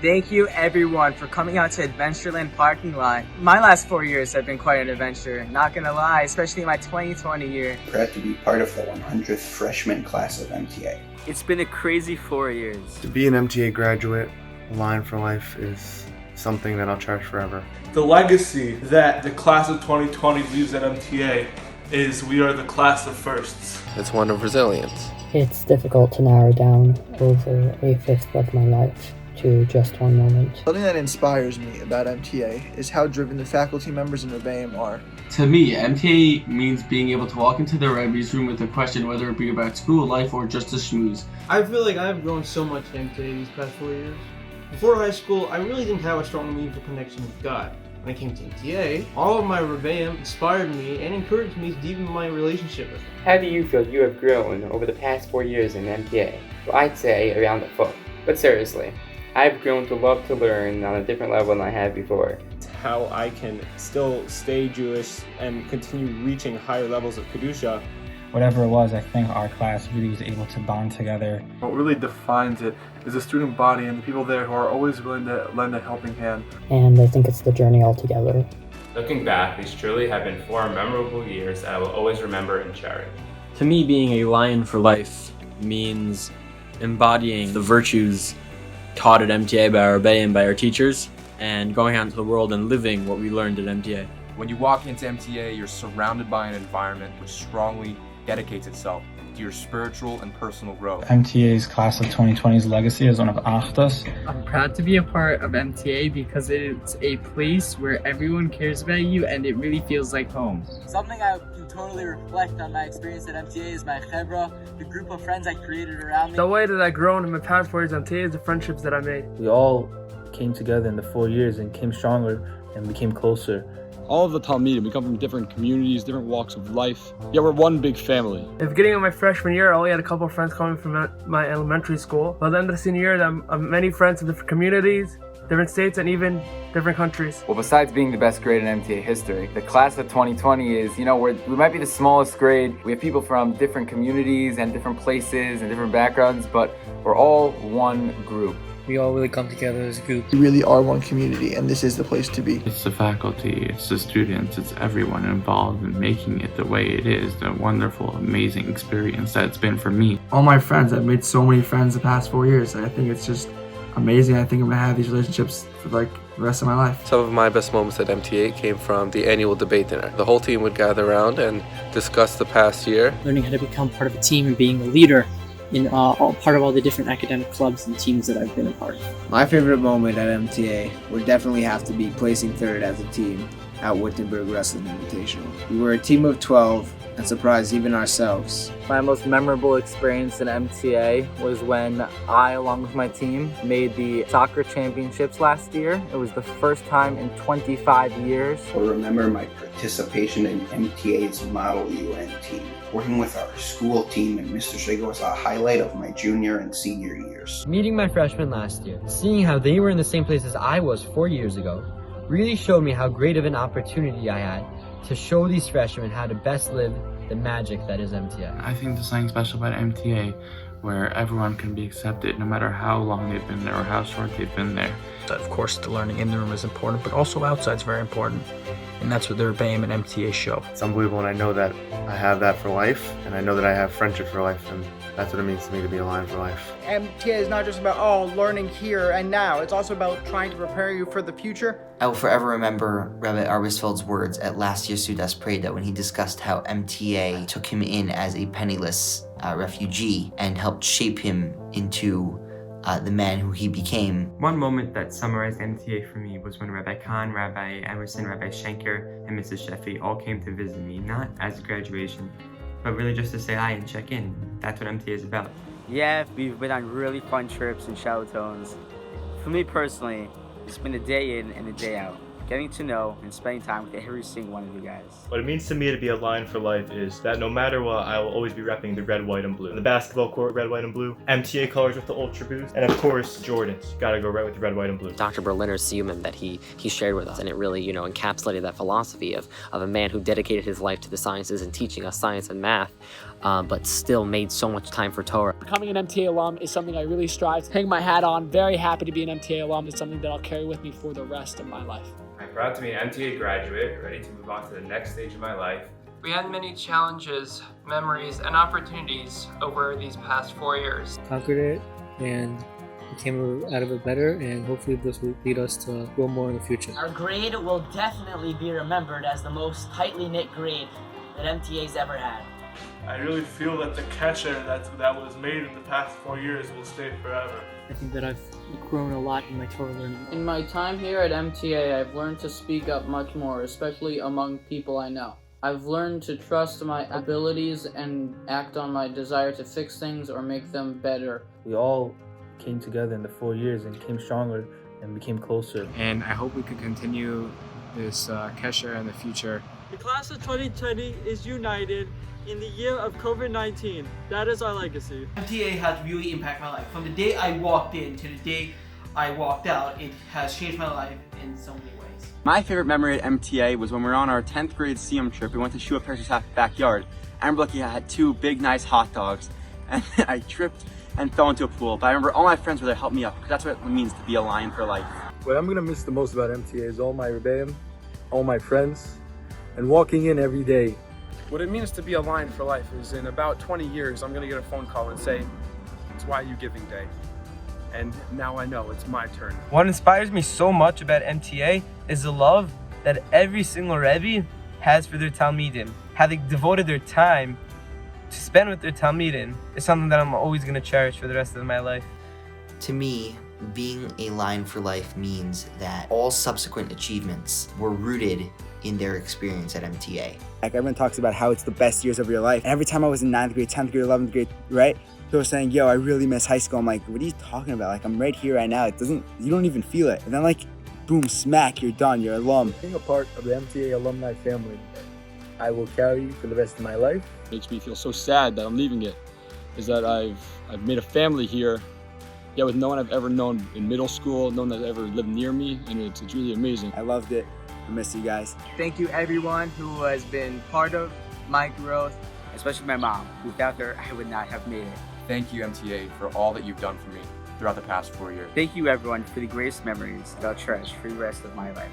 Thank you everyone for coming out to Adventureland parking lot. My last 4 years have been quite an adventure, not gonna lie, especially my 2020 year. Proud to be part of the 100th freshman class of MTA. It's been a crazy 4 years. To be an MTA graduate, Line for Life is something that I'll cherish forever. The legacy that the class of 2020 leaves at MTA is we are the class of firsts. It's one of resilience. It's difficult to narrow down over a fifth of my life to just one moment. Something that inspires me about MTA is how driven the faculty members in Memory Mta are. To me, MTA means being able to walk into the Rebbe's room with a question, whether it be about school, life, or just a schmooze. I feel like I've grown so much in MTA these past 4 years. Before high school, I really didn't have a strong meaningful connection with God. When I came to MTA, all of my Rebbeim inspired me and encouraged me to deepen my relationship with Him. How do you feel you have grown over the past 4 years in MTA? Well, I'd say around a foot. But seriously, I've grown to love to learn on a different level than I had before. How I can still stay Jewish and continue reaching higher levels of Kedusha. Whatever it was, I think our class really was able to bond together. What really defines it is the student body and the people there who are always willing to lend a helping hand. And I think it's the journey altogether. Looking back, these truly have been 4 memorable years that I will always remember and cherish. To me, being a Lion for Life means embodying the virtues taught at MTA by our Rebbe and by our teachers, and going out into the world and living what we learned at MTA. When you walk into MTA, you're surrounded by an environment which strongly dedicates itself to your spiritual and personal growth. MTA's class of 2020's legacy is one of Achdas. I'm proud to be a part of MTA because it's a place where everyone cares about you and it really feels like home. Something I can totally reflect on my experience at MTA is my chevra, the group of friends I created around me. The way that I've grown in my past 4 years at MTA is the friendships that I made. We all came together in the 4 years and came stronger and became closer. All of the Talmidim, we come from different communities, different walks of life, yet we're one big family. At the beginning of my freshman year, I only had a couple of friends coming from my elementary school. By the end of the senior year, I have many friends from different communities, different states, and even different countries. Well, besides being the best grade in MTA history, the class of 2020 is, we might be the smallest grade. We have people from different communities and different places and different backgrounds, but we're all one group. We all really come together as a group. We really are one community, and this is the place to be. It's the faculty, it's the students, it's everyone involved in making it the way it is, the wonderful, amazing experience that it's been for me. All my friends, I've made so many friends the past 4 years, and I think it's just amazing. I think I'm gonna have these relationships for the rest of my life. Some of my best moments at MTA came from the annual debate dinner. The whole team would gather around and discuss the past year. Learning how to become part of a team and being a leader in part of all the different academic clubs and teams that I've been a part of. My favorite moment at MTA would definitely have to be placing third as a team at Wittenberg Wrestling Invitational. We were a team of 12 and surprised even ourselves. My most memorable experience in MTA was when I, along with my team, made the soccer championships last year. It was the first time in 25 years. Or remember my participation in MTA's Model UN team. Working with our school team and Mr. Shigo was a highlight of my junior and senior years. Meeting my freshmen last year, seeing how they were in the same place as I was 4 years ago, really showed me how great of an opportunity I had to show these freshmen how to best live the magic that is MTA. I think there's something special about MTA where everyone can be accepted no matter how long they've been there or how short they've been there. Of course, the learning in the room is important, but also outside is very important. And that's what the Rebbeim and MTA show. It's unbelievable, and I know that I have that for life, and I know that I have friendship for life, and that's what it means to me to be a Lion for Life. MTA is not just about, learning here and now. It's also about trying to prepare you for the future. I will forever remember Rabbi Arbisfeld's words at last year's Sudas Preda when he discussed how MTA took him in as a penniless refugee and helped shape him into the man who he became. One moment that summarized MTA for me was when Rabbi Khan, Rabbi Emerson, Rabbi Schenker, and Mrs. Sheffy all came to visit me, not as a graduation, but really just to say hi and check in. That's what MTA is about. Yeah, we've been on really fun trips and shallow tones. For me personally, it's been a day in and a day out. getting to know and spending time with every single one of you guys. What it means to me to be a Lion for life is that no matter what, I will always be repping the red, white, and blue. The basketball court, red, white, and blue. MTA colors with the Ultra Boost. And of course, Jordans. Gotta go right with the red, white, and blue. Dr. Berliner's human that he shared with us, and it really, encapsulated that philosophy of a man who dedicated his life to the sciences and teaching us science and math, but still made so much time for Torah. Becoming an MTA alum is something I really strive to hang my hat on. Very happy to be an MTA alum. It's something that I'll carry with me for the rest of my life. I'm proud to be an MTA graduate, ready to move on to the next stage of my life. We had many challenges, memories, and opportunities over these past 4 years. Conquered it and came out of it better, and hopefully this will lead us to grow more in the future. Our grade will definitely be remembered as the most tightly knit grade that MTA's ever had. I really feel that the catcher that was made in the past 4 years will stay forever. I think that I've grown a lot in my Torah learning. In my time here at MTA, I've learned to speak up much more, especially among people I know. I've learned to trust my abilities and act on my desire to fix things or make them better. We all came together in the 4 years and came stronger and became closer. And I hope we can continue this Kesher in the future. The class of 2020 is united in the year of COVID-19. That is our legacy. MTA has really impacted my life. From the day I walked in to the day I walked out, it has changed my life in so many ways. My favorite memory at MTA was when we were on our 10th grade SEAM trip. We went to Shua Parish's backyard. I remember lucky I had 2 big, nice hot dogs, and I tripped and fell into a pool. But I remember all my friends were there to help me up, because that's what it means to be a Lion for life. What I'm gonna miss the most about MTA is all my rebbeim, all my friends, and walking in every day. What it means to be a Lion for life is in about 20 years, I'm gonna get a phone call and say, it's YU Giving Day. And now I know it's my turn. What inspires me so much about MTA is the love that every single Rebbe has for their Talmidim. How they devoted their time to spend with their Talmidim is something that I'm always gonna cherish for the rest of my life. To me, being a Lion for life means that all subsequent achievements were rooted in their experience at MTA. Like everyone talks about how it's the best years of your life. And every time I was in 9th grade, 10th grade, 11th grade, right? People were saying, yo, I really miss high school. I'm like, what are you talking about? Like, I'm right here right now. You don't even feel it. And then like, boom, smack, you're done, you're alum. Being a part of the MTA alumni family, I will carry for the rest of my life. Makes me feel so sad that I'm leaving it, is that I've made a family here, yet with no one I've ever known in middle school, no one that's ever lived near me, and it's really amazing. I loved it. I miss you guys. Thank you everyone who has been part of my growth. Especially my mom. Without her, I would not have made it. Thank you, MTA, for all that you've done for me throughout the past 4 years. Thank you everyone for the greatest memories that I'll cherish for the rest of my life.